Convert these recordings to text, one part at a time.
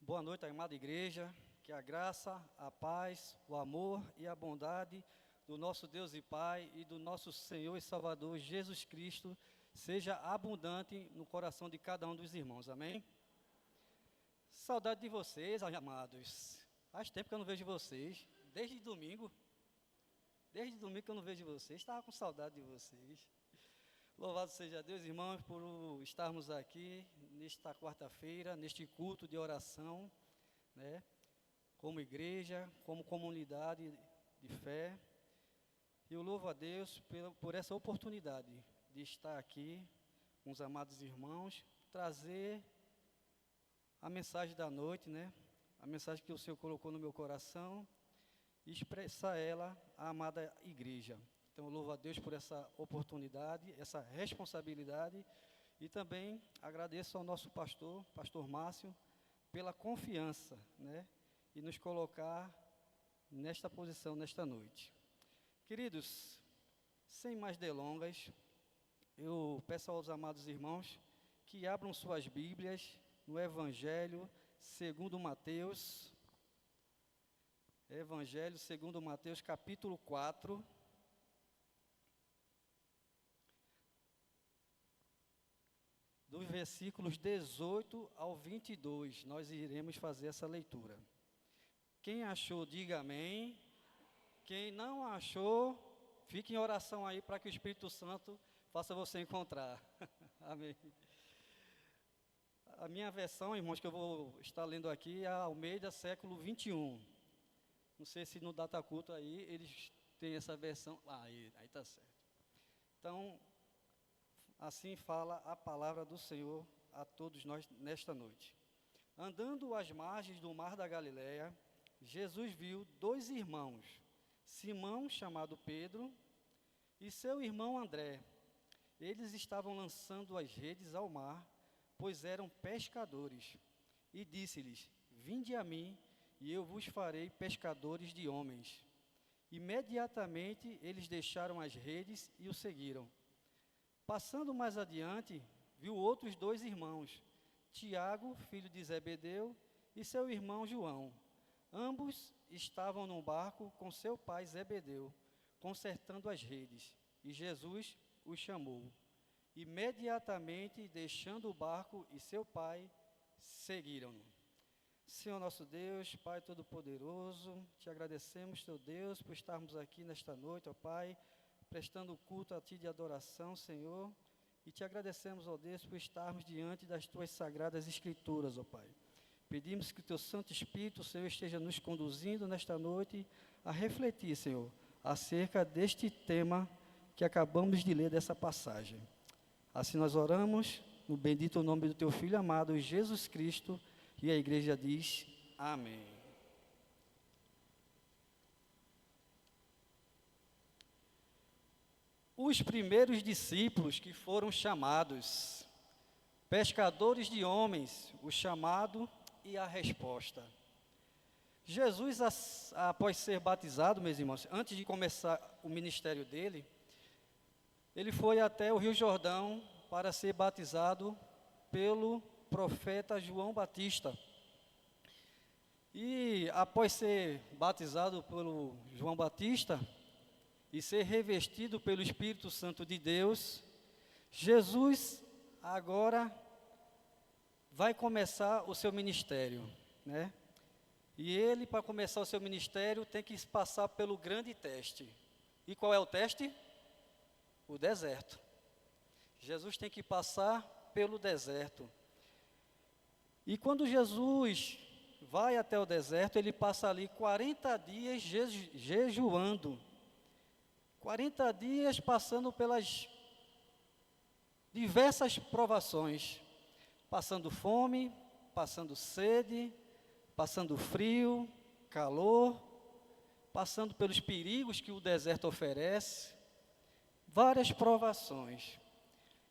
Boa noite, amada igreja. Que a graça, a paz, o amor e a bondade do nosso Deus e Pai e do nosso Senhor e Salvador Jesus Cristo seja abundante no coração de cada um dos irmãos. Amém? Saudade de vocês, amados. Faz tempo que eu não vejo vocês. Desde domingo que eu não vejo vocês. Estava com saudade de vocês. Louvado seja Deus, irmãos, por estarmos aqui nesta quarta-feira, neste culto de oração, né? Como igreja, como comunidade de fé. E eu louvo a Deus por essa oportunidade de estar aqui com os amados irmãos, trazer a mensagem da noite, né? A mensagem que o Senhor colocou no meu coração e expressar ela à amada igreja. Então, eu louvo a Deus por essa oportunidade, essa responsabilidade, e também agradeço ao nosso pastor Márcio, pela confiança, né, e nos colocar nesta posição, nesta noite. Queridos, sem mais delongas, eu peço aos amados irmãos que abram suas Bíblias no Evangelho segundo Mateus, capítulo 4, dos versículos 18 ao 22, nós iremos fazer essa leitura. Quem achou, diga amém. Quem não achou, fique em oração aí para que o Espírito Santo faça você encontrar. Amém. A minha versão, irmãos, que eu vou estar lendo aqui é a Almeida, século 21. Não sei se no Data Culto aí eles têm essa versão. Aí está certo. Então, assim fala a palavra do Senhor a todos nós nesta noite. Andando às margens do mar da Galileia, Jesus viu dois irmãos, Simão, chamado Pedro, e seu irmão André. Eles estavam lançando as redes ao mar, pois eram pescadores. E disse-lhes: Vinde a mim, e eu vos farei pescadores de homens. Imediatamente eles deixaram as redes e o seguiram. Passando mais adiante, viu outros dois irmãos, Tiago, filho de Zebedeu, e seu irmão João. Ambos estavam num barco com seu pai Zebedeu, consertando as redes, e Jesus os chamou. Imediatamente, deixando o barco e seu pai, seguiram-no. Senhor nosso Deus, Pai Todo-Poderoso, te agradecemos, teu Deus, por estarmos aqui nesta noite, ó Pai, prestando culto a Ti de adoração, Senhor, e te agradecemos, ó Deus, por estarmos diante das Tuas sagradas Escrituras, ó Pai. Pedimos que o Teu Santo Espírito, Senhor, esteja nos conduzindo nesta noite a refletir, Senhor, acerca deste tema que acabamos de ler dessa passagem. Assim nós oramos, no bendito nome do Teu Filho amado, Jesus Cristo, e a igreja diz, amém. Os primeiros discípulos que foram chamados, pescadores de homens, o chamado e a resposta. Jesus, após ser batizado, meus irmãos, antes de começar o ministério dele, ele foi até o Rio Jordão para ser batizado pelo profeta João Batista. E após ser batizado pelo João Batista e ser revestido pelo Espírito Santo de Deus, Jesus agora vai começar o seu ministério, né? E ele, para começar o seu ministério, tem que passar pelo grande teste. E qual é o teste? O deserto. Jesus tem que passar pelo deserto. E quando Jesus vai até o deserto, ele passa ali 40 dias jejuando. 40 dias passando pelas diversas provações. Passando fome, passando sede, passando frio, calor, passando pelos perigos que o deserto oferece. Várias provações.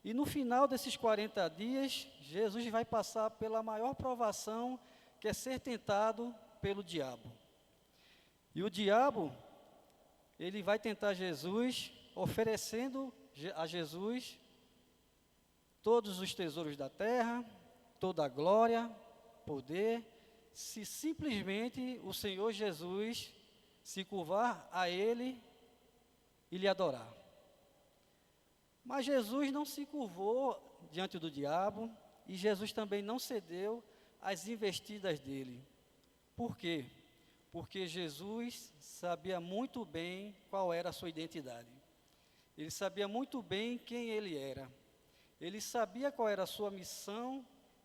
E no final desses 40 dias, Jesus vai passar pela maior provação, que é ser tentado pelo diabo. E o diabo, ele vai tentar Jesus, oferecendo a Jesus todos os tesouros da terra, toda a glória, poder, se simplesmente o Senhor Jesus se curvar a Ele e lhe adorar. Mas Jesus não se curvou diante do diabo e Jesus também não cedeu às investidas dele. Por quê? Porque Jesus sabia muito bem qual era a sua identidade. Ele sabia muito bem quem ele era. Ele sabia qual era a sua missão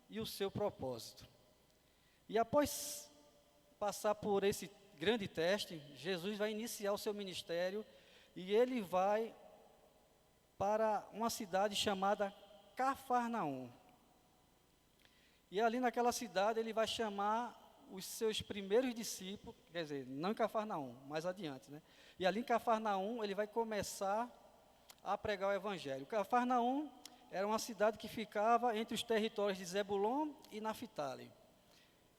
e o seu propósito. E após passar por esse grande teste, Jesus vai iniciar o seu ministério e ele vai para uma cidade chamada Cafarnaum. E ali naquela cidade ele vai chamar os seus primeiros discípulos, quer dizer, não em Cafarnaum, mais adiante, né? E ali em Cafarnaum ele vai começar a pregar o evangelho. Cafarnaum era uma cidade que ficava entre os territórios de Zebulon e Naftali.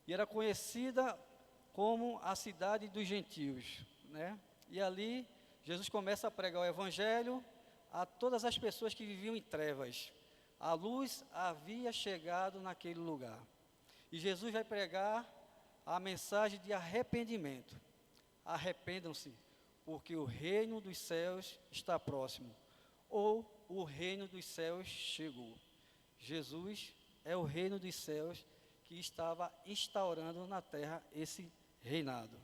E era conhecida como a cidade dos gentios, né? E ali Jesus começa a pregar o evangelho a todas as pessoas que viviam em trevas. A luz havia chegado naquele lugar. E Jesus vai pregar a mensagem de arrependimento. Arrependam-se, porque o reino dos céus está próximo. Ou o reino dos céus chegou. Jesus é o reino dos céus que estava instaurando na terra esse reinado.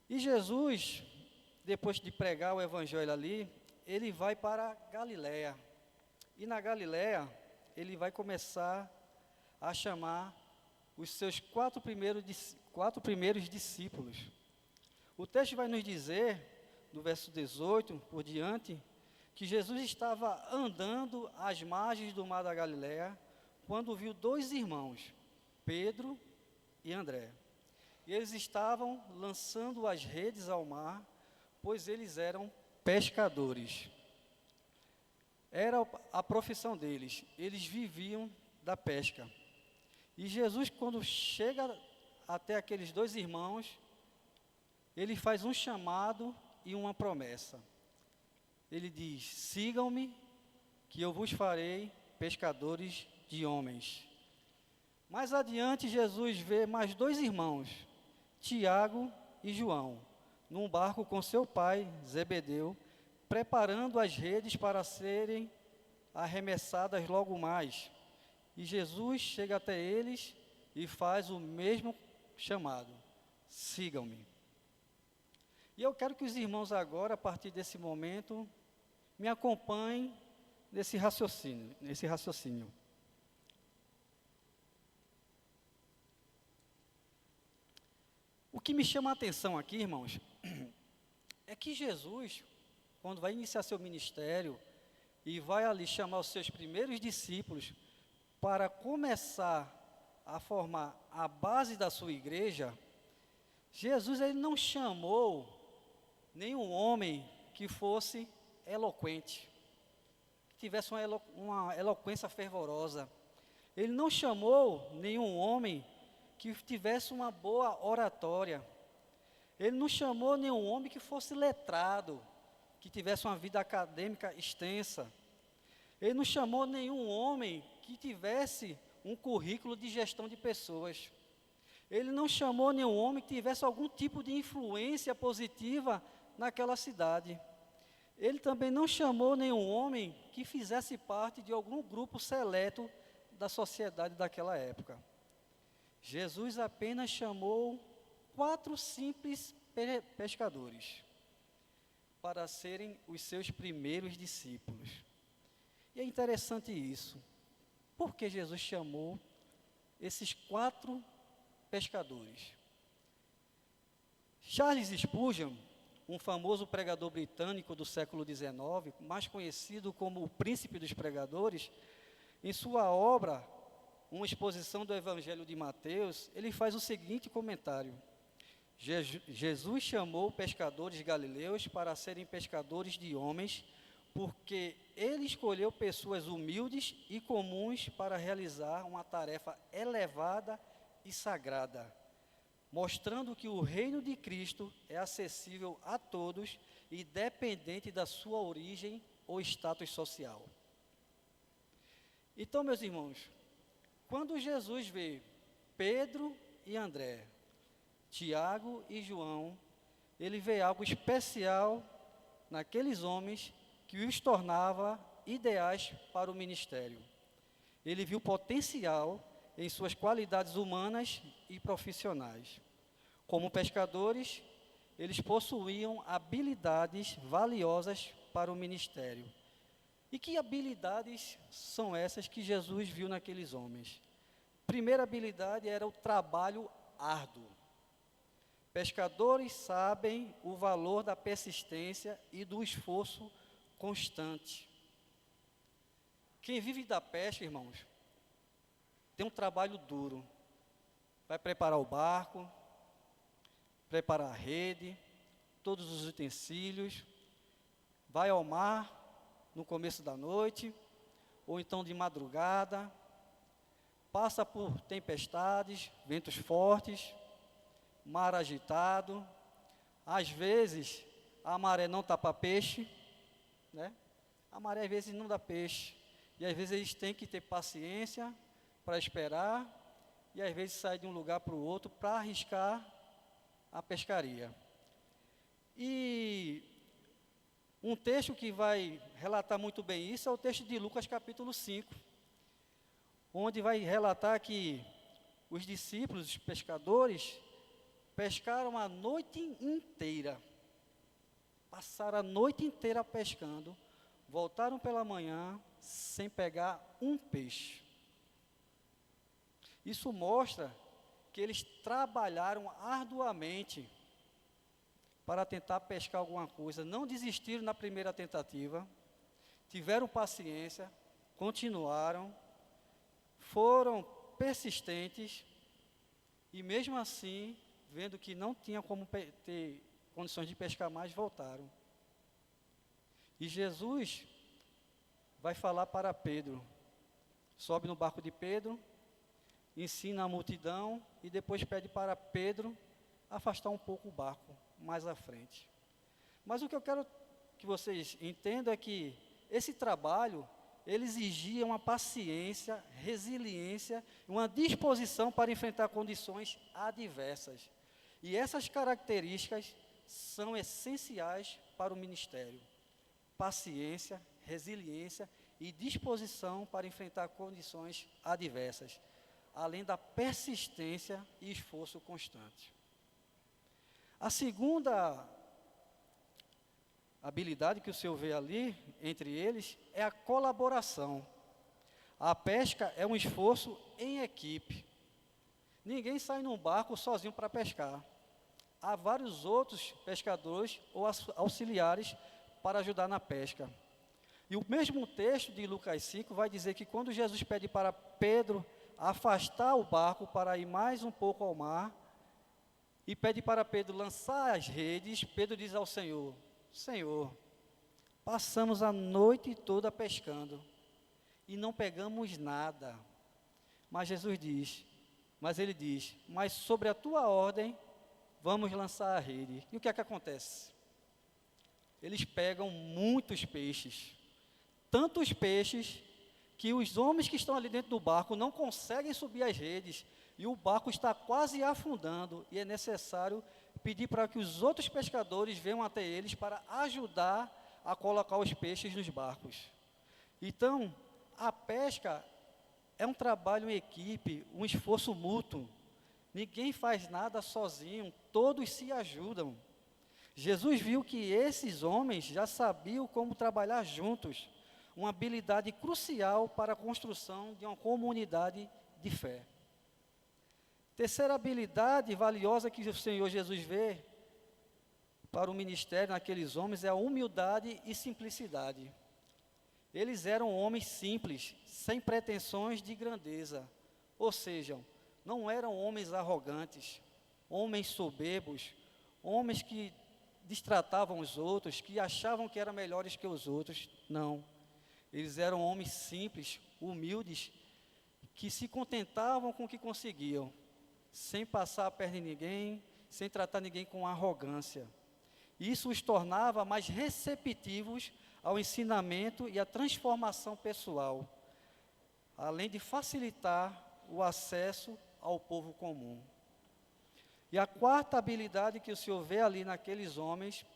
E Jesus, depois de pregar o evangelho ali, ele vai para Galiléia. E na Galiléia, ele vai começar a chamar os seus quatro primeiros discípulos. O texto vai nos dizer, do verso 18 por diante, que Jesus estava andando às margens do mar da Galiléia, quando viu dois irmãos, Pedro e André. E eles estavam lançando as redes ao mar, pois eles eram pescadores. Era a profissão deles, eles viviam da pesca. E Jesus, quando chega até aqueles dois irmãos, ele faz um chamado e uma promessa. Ele diz: sigam-me, que eu vos farei pescadores de homens. Mais adiante, Jesus vê mais dois irmãos, Tiago e João, num barco com seu pai, Zebedeu, preparando as redes para serem arremessadas logo mais. E Jesus chega até eles e faz o mesmo chamado: sigam-me. E eu quero que os irmãos agora, a partir desse momento, me acompanhem nesse raciocínio. O que me chama a atenção aqui, irmãos, é que Jesus, quando vai iniciar seu ministério e vai ali chamar os seus primeiros discípulos para começar a formar a base da sua igreja, Jesus ele não chamou nenhum homem que fosse eloquente, que tivesse uma eloquência fervorosa. Ele não chamou nenhum homem que tivesse uma boa oratória. Ele não chamou nenhum homem que fosse letrado, que tivesse uma vida acadêmica extensa. Ele não chamou nenhum homem que tivesse um currículo de gestão de pessoas. Ele não chamou nenhum homem que tivesse algum tipo de influência positiva naquela cidade. Ele também não chamou nenhum homem que fizesse parte de algum grupo seleto da sociedade daquela época. Jesus apenas chamou 4 simples pescadores para serem os seus primeiros discípulos. E é interessante isso. Por que Jesus chamou esses 4 pescadores? Charles Spurgeon, um famoso pregador britânico do século XIX, mais conhecido como o príncipe dos pregadores, em sua obra, uma exposição do Evangelho de Mateus, ele faz o seguinte comentário: Jesus chamou pescadores galileus para serem pescadores de homens, porque ele escolheu pessoas humildes e comuns para realizar uma tarefa elevada e sagrada, mostrando que o reino de Cristo é acessível a todos, independente da sua origem ou status social. Então, meus irmãos, quando Jesus vê Pedro e André, Tiago e João, ele vê algo especial naqueles homens que os tornava ideais para o ministério. Ele viu potencial em suas qualidades humanas e profissionais. Como pescadores, eles possuíam habilidades valiosas para o ministério. E que habilidades são essas que Jesus viu naqueles homens? Primeira habilidade era o trabalho árduo. Pescadores sabem o valor da persistência e do esforço constante. Quem vive da pesca, irmãos, tem um trabalho duro. Vai preparar o barco, preparar a rede, todos os utensílios, vai ao mar no começo da noite, ou então de madrugada, passa por tempestades, ventos fortes, mar agitado, às vezes a maré não tapa peixe, né? A maré às vezes não dá peixe, e às vezes eles têm que ter paciência para esperar, e às vezes sair de um lugar para o outro para arriscar a pescaria. E um texto que vai relatar muito bem isso é o texto de Lucas capítulo 5, onde vai relatar que os discípulos, os pescadores, pescaram a noite inteira, passaram a noite inteira pescando, voltaram pela manhã sem pegar um peixe. Isso mostra que eles trabalharam arduamente para tentar pescar alguma coisa, não desistiram na primeira tentativa, tiveram paciência, continuaram, foram persistentes e mesmo assim, vendo que não tinha como ter condições de pescar mais, voltaram. E Jesus vai falar para Pedro, sobe no barco de Pedro, ensina a multidão e depois pede para Pedro afastar um pouco o barco mais à frente. Mas o que eu quero que vocês entendam é que esse trabalho, ele exigia uma paciência, resiliência, uma disposição para enfrentar condições adversas. E essas características são essenciais para o ministério. Paciência, resiliência e disposição para enfrentar condições adversas, além da persistência e esforço constante. A segunda habilidade que o Senhor vê ali, entre eles, é a colaboração. A pesca é um esforço em equipe. Ninguém sai num barco sozinho para pescar. Há vários outros pescadores ou auxiliares para ajudar na pesca. E o mesmo texto de Lucas 5 vai dizer que quando Jesus pede para Pedro afastar o barco para ir mais um pouco ao mar, e pede para Pedro lançar as redes, Pedro diz ao Senhor, Senhor, passamos a noite toda pescando e não pegamos nada. Mas ele diz, mas sobre a tua ordem, vamos lançar a rede. E o que é que acontece? Eles pegam muitos peixes, tantos peixes, que os homens que estão ali dentro do barco não conseguem subir as redes, e o barco está quase afundando, e é necessário pedir para que os outros pescadores venham até eles para ajudar a colocar os peixes nos barcos. Então, a pesca é um trabalho em equipe, um esforço mútuo. Ninguém faz nada sozinho, todos se ajudam. Jesus viu que esses homens já sabiam como trabalhar juntos, uma habilidade crucial para a construção de uma comunidade de fé. Terceira habilidade valiosa que o Senhor Jesus vê para o ministério naqueles homens é a humildade e simplicidade. Eles eram homens simples, sem pretensões de grandeza, ou seja, não eram homens arrogantes, homens soberbos, homens que destratavam os outros, que achavam que eram melhores que os outros. Não, eles eram homens simples, humildes, que se contentavam com o que conseguiam, sem passar a perna em ninguém, sem tratar ninguém com arrogância. Isso os tornava mais receptivos ao ensinamento e à transformação pessoal, além de facilitar o acesso ao povo comum. E a quarta habilidade que o Senhor vê ali naqueles homens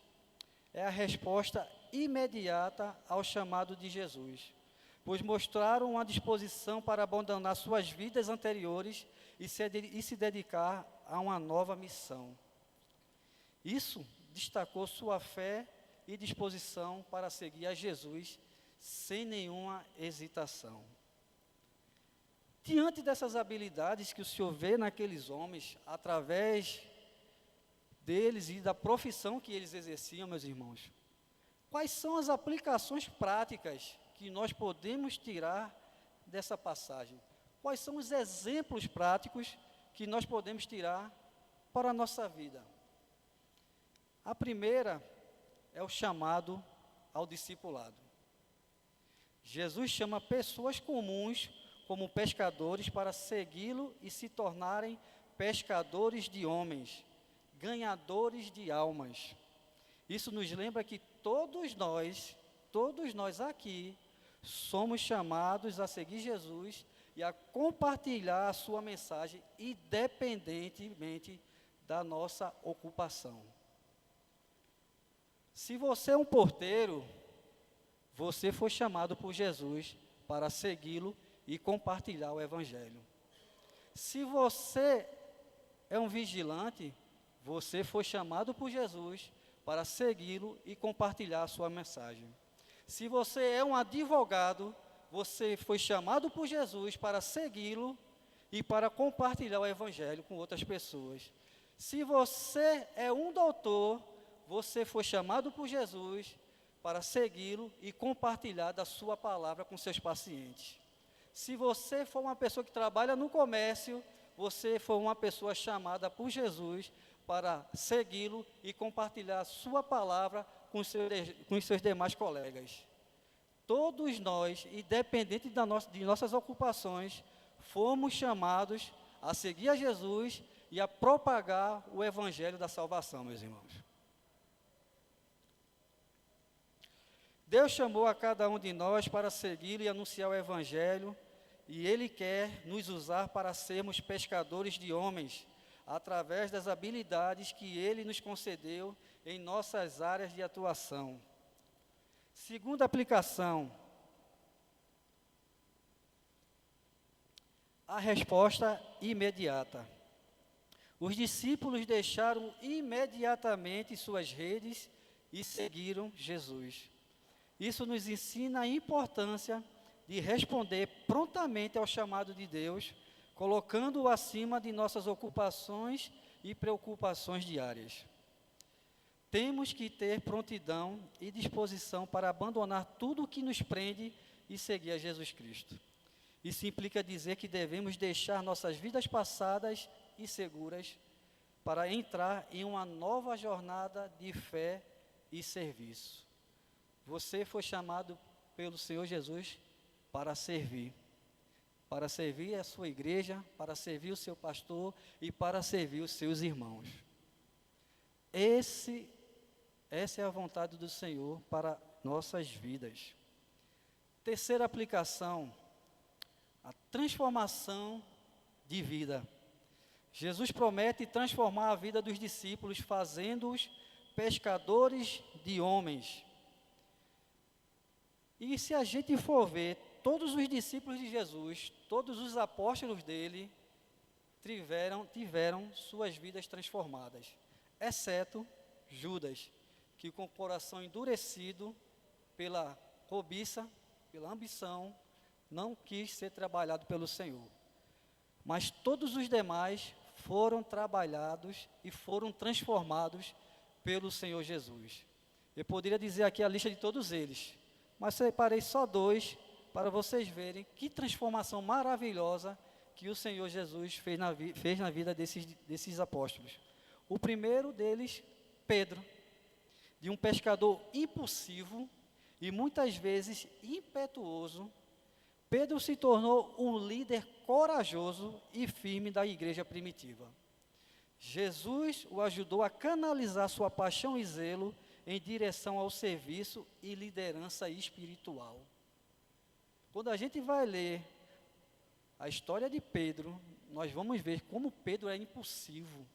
é a resposta imediata ao chamado de Jesus, pois mostraram uma disposição para abandonar suas vidas anteriores e se dedicar a uma nova missão. Isso destacou sua fé e disposição para seguir a Jesus sem nenhuma hesitação. Diante dessas habilidades que o Senhor vê naqueles homens, através deles e da profissão que eles exerciam, meus irmãos, quais são as aplicações práticas que nós podemos tirar dessa passagem? Quais são os exemplos práticos que nós podemos tirar para a nossa vida? A primeira é o chamado ao discipulado. Jesus chama pessoas comuns como pescadores para segui-lo e se tornarem pescadores de homens, ganhadores de almas. Isso nos lembra que todos nós aqui, somos chamados a seguir Jesus e a compartilhar a sua mensagem, independentemente da nossa ocupação. Se você é um porteiro, você foi chamado por Jesus para segui-lo e compartilhar o Evangelho. Se você é um vigilante, você foi chamado por Jesus para segui-lo e compartilhar a sua mensagem. Se você é um advogado, você foi chamado por Jesus para segui-lo e para compartilhar o Evangelho com outras pessoas. Se você é um doutor, você foi chamado por Jesus para segui-lo e compartilhar da sua palavra com seus pacientes. Se você for uma pessoa que trabalha no comércio, você foi uma pessoa chamada por Jesus para segui-lo e compartilhar a sua palavra com os seus demais colegas. Todos nós, independente de nossas ocupações, fomos chamados a seguir a Jesus e a propagar o Evangelho da salvação, meus irmãos. Deus chamou a cada um de nós para segui-lo e anunciar o Evangelho, e Ele quer nos usar para sermos pescadores de homens, através das habilidades que Ele nos concedeu em nossas áreas de atuação. Segunda aplicação, a resposta imediata. Os discípulos deixaram imediatamente suas redes e seguiram Jesus. Isso nos ensina a importância de responder prontamente ao chamado de Deus, colocando-o acima de nossas ocupações e preocupações diárias. Temos que ter prontidão e disposição para abandonar tudo o que nos prende e seguir a Jesus Cristo. Isso implica dizer que devemos deixar nossas vidas passadas e seguras para entrar em uma nova jornada de fé e serviço. Você foi chamado pelo Senhor Jesus para servir a sua igreja, para servir o seu pastor e para servir os seus irmãos. Essa é a vontade do Senhor para nossas vidas. Terceira aplicação, a transformação de vida. Jesus promete transformar a vida dos discípulos, fazendo-os pescadores de homens. E se a gente for ver, todos os discípulos de Jesus, todos os apóstolos dele, tiveram suas vidas transformadas, exceto Judas, que com o coração endurecido pela cobiça, pela ambição, não quis ser trabalhado pelo Senhor. Mas todos os demais foram trabalhados e foram transformados pelo Senhor Jesus. Eu poderia dizer aqui a lista de todos eles, mas separei só 2 para vocês verem que transformação maravilhosa que o Senhor Jesus fez na vida desses apóstolos. O primeiro deles, Pedro, de um pescador impulsivo e muitas vezes impetuoso, Pedro se tornou um líder corajoso e firme da igreja primitiva. Jesus o ajudou a canalizar sua paixão e zelo em direção ao serviço e liderança espiritual. Quando a gente vai ler a história de Pedro nós vamos ver como Pedro é impulsivo,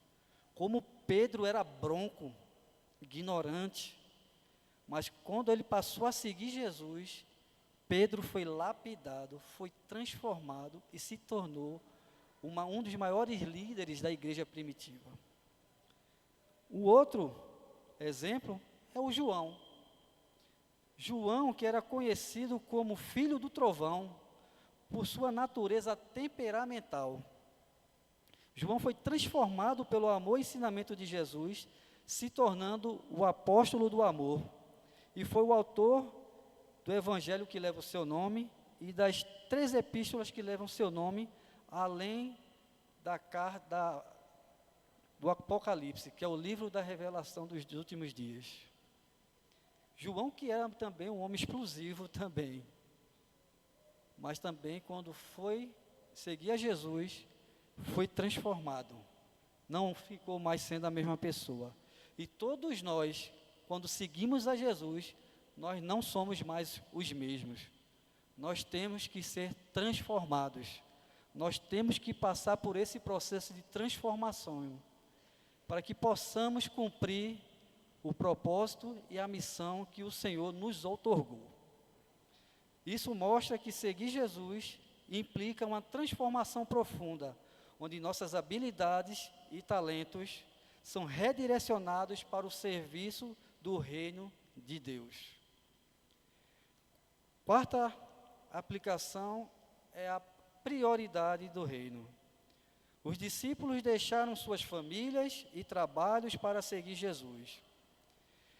como Pedro era bronco, ignorante. Mas quando ele passou a seguir Jesus, Pedro foi lapidado, foi transformado e se tornou um dos maiores líderes da igreja primitiva. O outro exemplo é o João. João, que era conhecido como filho do trovão, por sua natureza temperamental. João foi transformado pelo amor e ensinamento de Jesus, se tornando o apóstolo do amor. E foi o autor do evangelho que leva o seu nome e das 3 epístolas que levam o seu nome, além do Apocalipse, que é o livro da revelação dos últimos dias. João, que era também um homem explosivo também, mas também quando foi seguir a Jesus, foi transformado, não ficou mais sendo a mesma pessoa. E todos nós, quando seguimos a Jesus, nós não somos mais os mesmos. Nós temos que ser transformados. Nós temos que passar por esse processo de transformação, para que possamos cumprir o propósito e a missão que o Senhor nos outorgou. Isso mostra que seguir Jesus implica uma transformação profunda, onde nossas habilidades e talentos são redirecionados para o serviço do reino de Deus. Quarta aplicação é a prioridade do reino. Os discípulos deixaram suas famílias e trabalhos para seguir Jesus.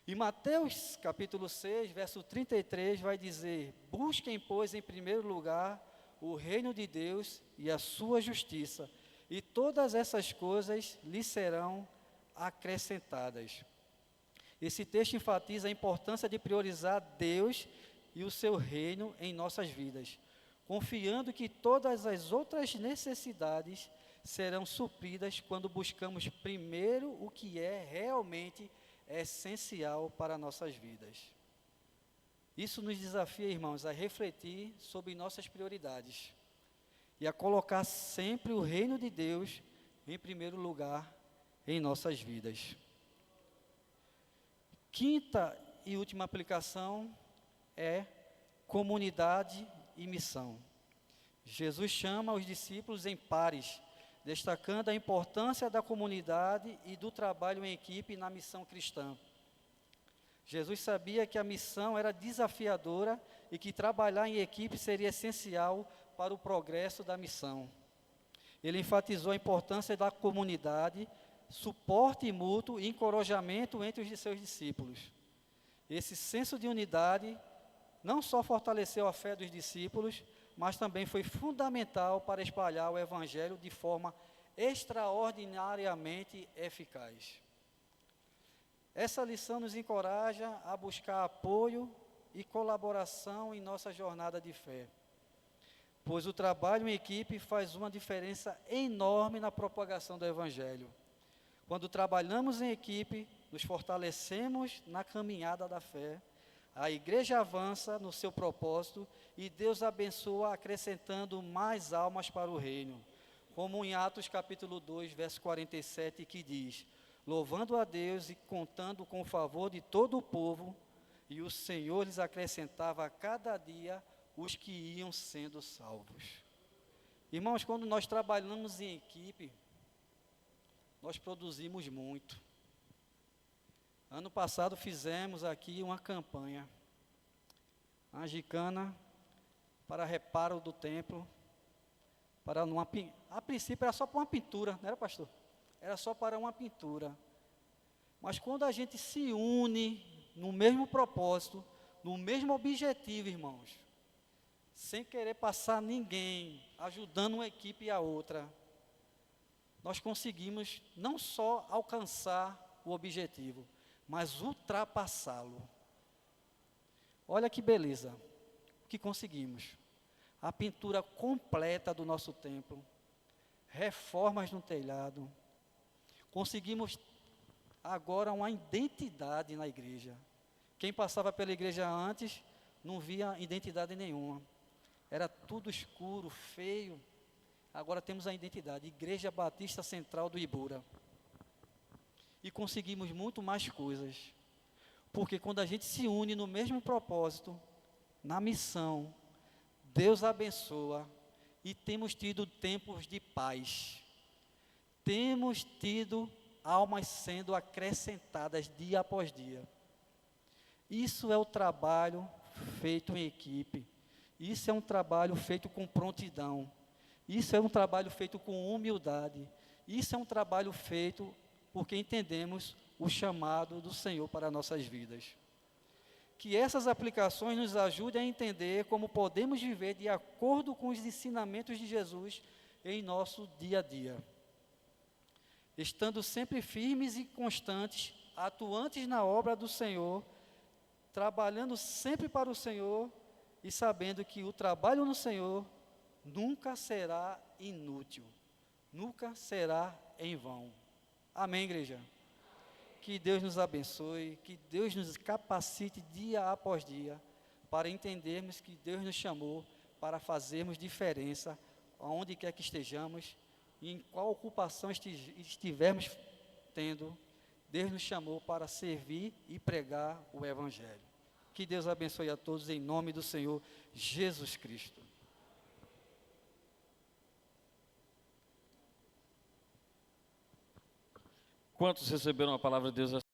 E Mateus capítulo 6, verso 33 vai dizer: busquem, pois, em primeiro lugar o reino de Deus e a sua justiça, e todas essas coisas lhes serão acrescentadas. Esse texto enfatiza a importância de priorizar Deus e o seu reino em nossas vidas, confiando que todas as outras necessidades serão supridas quando buscamos primeiro o que é realmente essencial para nossas vidas. Isso nos desafia, irmãos, a refletir sobre nossas prioridades e a colocar sempre o reino de Deus em primeiro lugar em nossas vidas. Quinta e última aplicação é comunidade e missão. Jesus chama os discípulos em pares, destacando a importância da comunidade e do trabalho em equipe na missão cristã. Jesus sabia que a missão era desafiadora e que trabalhar em equipe seria essencial para o progresso da missão. Ele enfatizou a importância da comunidade, suporte mútuo e encorajamento entre os seus discípulos. Esse senso de unidade não só fortaleceu a fé dos discípulos, mas também foi fundamental para espalhar o Evangelho de forma extraordinariamente eficaz. Essa lição nos encoraja a buscar apoio e colaboração em nossa jornada de fé, pois o trabalho em equipe faz uma diferença enorme na propagação do Evangelho. Quando trabalhamos em equipe, nos fortalecemos na caminhada da fé, a igreja avança no seu propósito e Deus abençoa acrescentando mais almas para o reino, como em Atos capítulo 2, verso 47, que diz: louvando a Deus e contando com o favor de todo o povo, e o Senhor lhes acrescentava a cada dia os que iam sendo salvos. Irmãos, quando nós trabalhamos em equipe, nós produzimos muito. Ano passado fizemos aqui uma campanha, a Gicana, para reparo do templo, a princípio era só para uma pintura, não era, pastor? Era só para uma pintura. Mas quando a gente se une no mesmo propósito, no mesmo objetivo, irmãos, sem querer passar ninguém, ajudando uma equipe e a outra, nós conseguimos não só alcançar o objetivo, mas ultrapassá-lo. Olha que beleza, o que conseguimos. A pintura completa do nosso templo, reformas no telhado, conseguimos agora uma identidade na igreja. Quem passava pela igreja antes, não via identidade nenhuma. Era tudo escuro, feio. Agora temos a identidade, Igreja Batista Central do Ibura. E conseguimos muito mais coisas. Porque quando a gente se une no mesmo propósito, na missão, Deus abençoa e temos tido tempos de paz. Temos tido almas sendo acrescentadas dia após dia. Isso é o trabalho feito em equipe. Isso é um trabalho feito com prontidão. Isso é um trabalho feito com humildade. Isso é um trabalho feito porque entendemos o chamado do Senhor para nossas vidas. Que essas aplicações nos ajudem a entender como podemos viver de acordo com os ensinamentos de Jesus em nosso dia a dia. Estando sempre firmes e constantes, atuantes na obra do Senhor, trabalhando sempre para o Senhor e sabendo que o trabalho no Senhor nunca será inútil, nunca será em vão. Amém, igreja? Que Deus nos abençoe, que Deus nos capacite dia após dia para entendermos que Deus nos chamou para fazermos diferença aonde quer que estejamos e em qual ocupação estivermos tendo. Deus nos chamou para servir e pregar o Evangelho. Que Deus abençoe a todos em nome do Senhor Jesus Cristo. Quantos receberam a palavra de Deus?